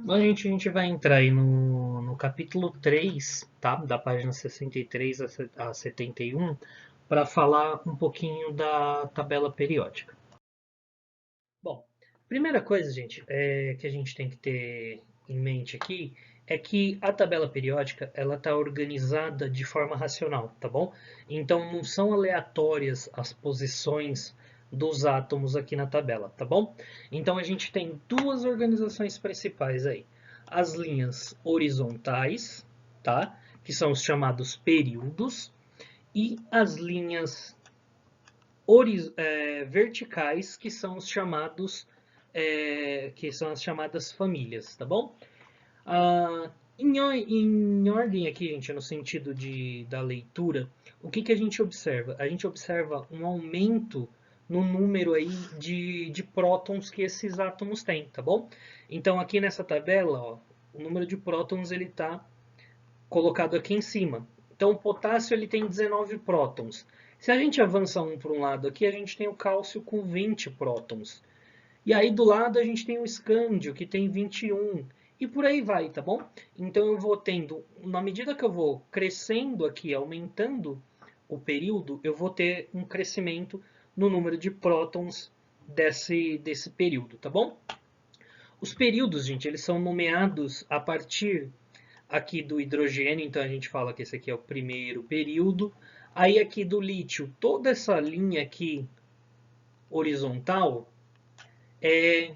Bom, a gente vai entrar aí no capítulo 3, tá? Da página 63 a 71, para falar um pouquinho da tabela periódica. Bom, primeira coisa, gente, que a gente tem que ter em mente aqui é que a tabela periódica ela está organizada de forma racional, tá bom? Então não são aleatórias as posições dos átomos aqui na tabela, tá bom? Então a gente tem duas organizações principais aí: as linhas horizontais, tá? Que são os chamados períodos, e as linhas verticais, que são as chamadas famílias, tá bom? Ah, em ordem aqui, gente, no sentido da leitura, o que a gente observa? A gente observa um aumento no número aí de prótons que esses átomos têm, tá bom? Então aqui nessa tabela, ó, o número de prótons ele está colocado aqui em cima. Então o potássio ele tem 19 prótons. Se a gente avança um para um lado aqui, a gente tem o cálcio com 20 prótons. E aí do lado a gente tem o escândio, que tem 21. E por aí vai, tá bom? Então eu vou tendo, na medida que eu vou crescendo aqui, aumentando o período, eu vou ter um crescimento no número de prótons desse período, tá bom? Os períodos, gente, eles são nomeados a partir aqui do hidrogênio, então a gente fala que esse aqui é o primeiro período. Aí aqui do lítio, toda essa linha aqui horizontal é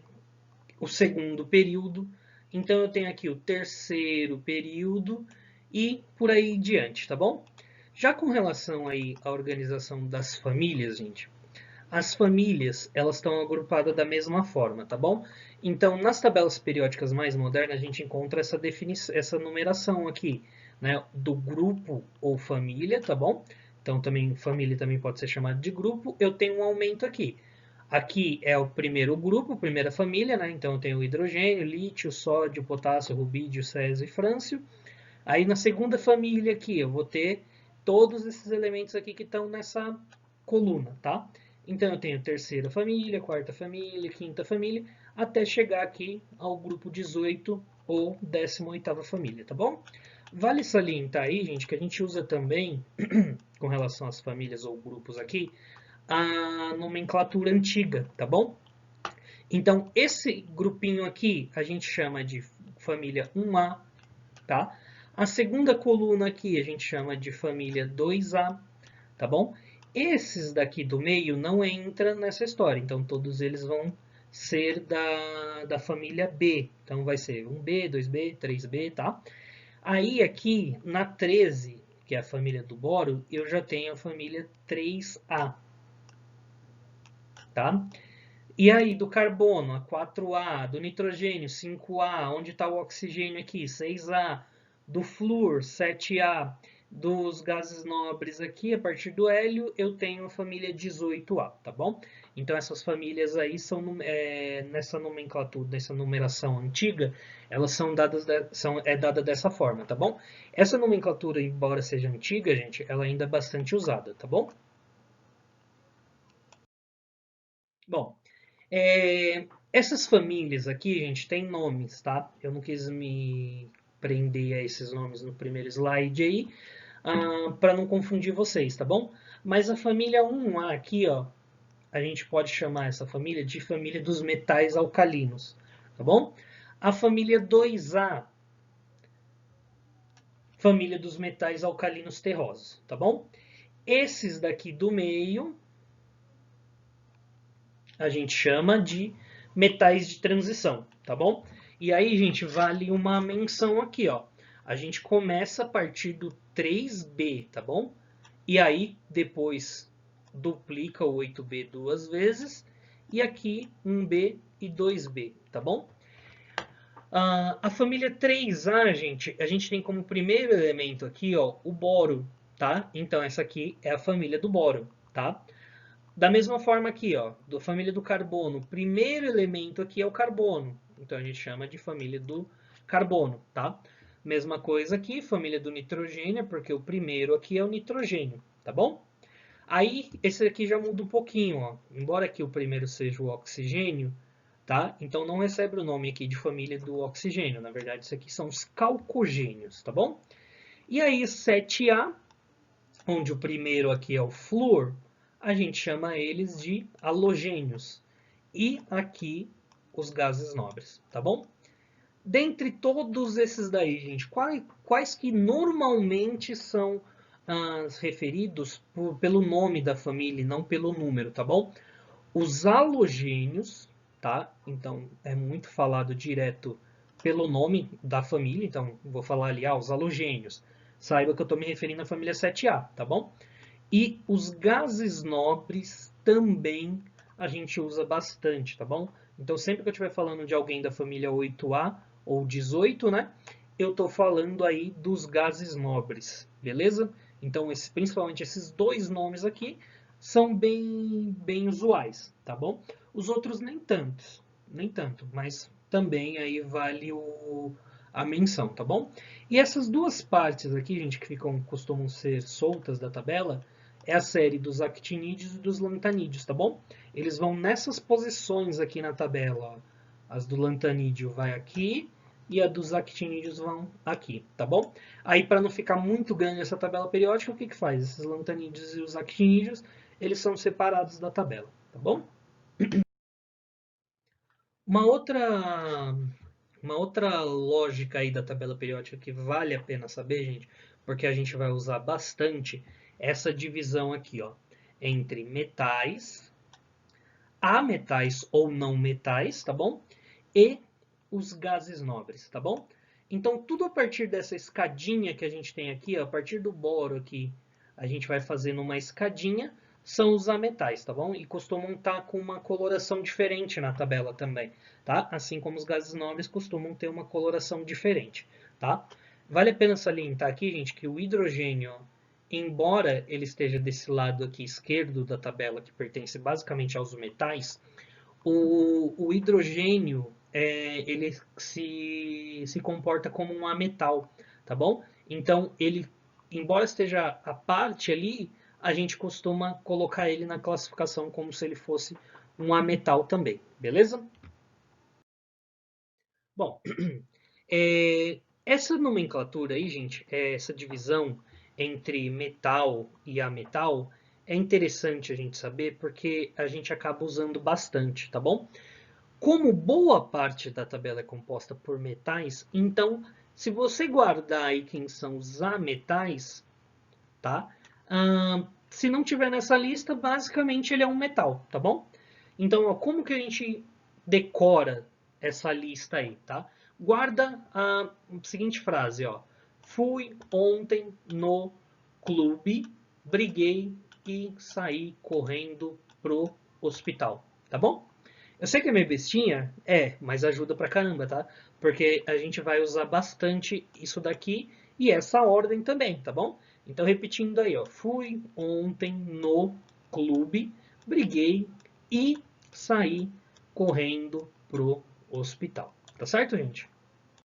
o segundo período. Então eu tenho aqui o terceiro período e por aí em diante, tá bom? Já com relação aí à organização das famílias, gente, as famílias elas estão agrupadas da mesma forma, tá bom? Então, nas tabelas periódicas mais modernas, a gente encontra essa definição, essa numeração aqui, né, do grupo ou família, tá bom? Então, também família também pode ser chamada de grupo. Eu tenho um aumento aqui. Aqui é o primeiro grupo, primeira família, né? Então eu tenho hidrogênio, lítio, sódio, potássio, rubídio, césio e frâncio. Aí na segunda família aqui eu vou ter todos esses elementos aqui que estão nessa coluna, tá? Então eu tenho terceira família, quarta família, quinta família, até chegar aqui ao grupo 18 ou 18ª família, tá bom? Vale salientar aí, gente, que a gente usa também, com relação às famílias ou grupos aqui, a nomenclatura antiga, tá bom? Então, esse grupinho aqui a gente chama de família 1A, tá? A segunda coluna aqui a gente chama de família 2A, tá bom? Esses daqui do meio não entram nessa história, então todos eles vão ser da família B. Então vai ser 1B, 2B, 3B, tá? Aí aqui na 13, que é a família do boro, eu já tenho a família 3A, tá? E aí, do carbono, a 4A, do nitrogênio, 5A, onde está o oxigênio aqui, 6A, do flúor, 7A, dos gases nobres aqui, a partir do hélio, eu tenho a família 18A, tá bom? Então, essas famílias aí são, nessa nomenclatura, nessa numeração antiga, elas são dadas, dada dessa forma, tá bom? Essa nomenclatura, embora seja antiga, gente, ela ainda é bastante usada, tá bom? Bom, essas famílias aqui, gente, têm nomes, tá? Eu não quis me prender a esses nomes no primeiro slide aí, para não confundir vocês, tá bom? Mas a família 1A aqui, ó, a gente pode chamar essa família de família dos metais alcalinos, tá bom? A família 2A, família dos metais alcalinos terrosos, tá bom? Esses daqui do meio, a gente chama de metais de transição, tá bom? E aí, gente, vale uma menção aqui, ó. A gente começa a partir do 3B, tá bom? E aí, depois duplica o 8B duas vezes. E aqui 1B e 2B, tá bom? A família 3A, gente, a gente tem como primeiro elemento aqui, ó, o boro, tá? Então essa aqui é a família do boro, tá? Da mesma forma aqui, ó, da família do carbono, o primeiro elemento aqui é o carbono. Então a gente chama de família do carbono, tá? Mesma coisa aqui, família do nitrogênio, porque o primeiro aqui é o nitrogênio, tá bom? Aí esse aqui já muda um pouquinho, ó. Embora aqui o primeiro seja o oxigênio, tá? Então não recebe o nome aqui de família do oxigênio, na verdade isso aqui são os calcogênios, tá bom? E aí 7A, onde o primeiro aqui é o flúor, a gente chama eles de halogênios. E aqui os gases nobres, tá bom? Dentre todos esses daí, gente, quais que normalmente são referidos pelo nome da família e não pelo número, tá bom? Os halogênios, tá? Então é muito falado direto pelo nome da família, então vou falar ali, os halogênios. Saiba que eu estou me referindo à família 7A, tá bom? E os gases nobres também a gente usa bastante, tá bom? Então sempre que eu estiver falando de alguém da família 8A ou 18, né? Eu estou falando aí dos gases nobres, beleza? Então principalmente esses dois nomes aqui são bem usuais, tá bom? Os outros nem tanto, mas também aí vale a menção, tá bom? E essas duas partes aqui, gente, que costumam ser soltas da tabela, é a série dos actinídeos e dos lantanídeos, tá bom? Eles vão nessas posições aqui na tabela, ó. As do lantanídeo vai aqui e a dos actinídeos vão aqui, tá bom? Aí, para não ficar muito grande essa tabela periódica, o que que faz? Esses lantanídeos e os actinídeos, eles são separados da tabela, tá bom? Uma outra, uma outra lógica aí da tabela periódica que vale a pena saber, gente, porque a gente vai usar bastante essa divisão aqui, ó, entre metais, ametais ou não metais, tá bom? E os gases nobres, tá bom? Então, tudo a partir dessa escadinha que a gente tem aqui, ó, a partir do boro aqui, a gente vai fazendo uma escadinha, são os ametais, tá bom? E costumam estar com uma coloração diferente na tabela também, tá? Assim como os gases nobres costumam ter uma coloração diferente, tá? Vale a pena salientar aqui, gente, que o hidrogênio, embora ele esteja desse lado aqui esquerdo da tabela, que pertence basicamente aos metais, o hidrogênio ele se comporta como um ametal, tá bom? Então, ele, embora esteja à parte ali, a gente costuma colocar ele na classificação como se ele fosse um ametal também, beleza? Bom, essa nomenclatura aí, gente, essa divisão entre metal e ametal, é interessante a gente saber porque a gente acaba usando bastante, tá bom? Como boa parte da tabela é composta por metais, então, se você guardar aí quem são os ametais, tá? Se não tiver nessa lista, basicamente ele é um metal, tá bom? Então, ó, como que a gente decora essa lista aí, tá? Guarda a seguinte frase, ó. Fui ontem no clube, briguei e saí correndo pro hospital, tá bom? Eu sei que é meio bestinha, mas ajuda pra caramba, tá? Porque a gente vai usar bastante isso daqui e essa ordem também, tá bom? Então, repetindo aí, ó. Fui ontem no clube, briguei e saí correndo pro hospital. Tá certo, gente?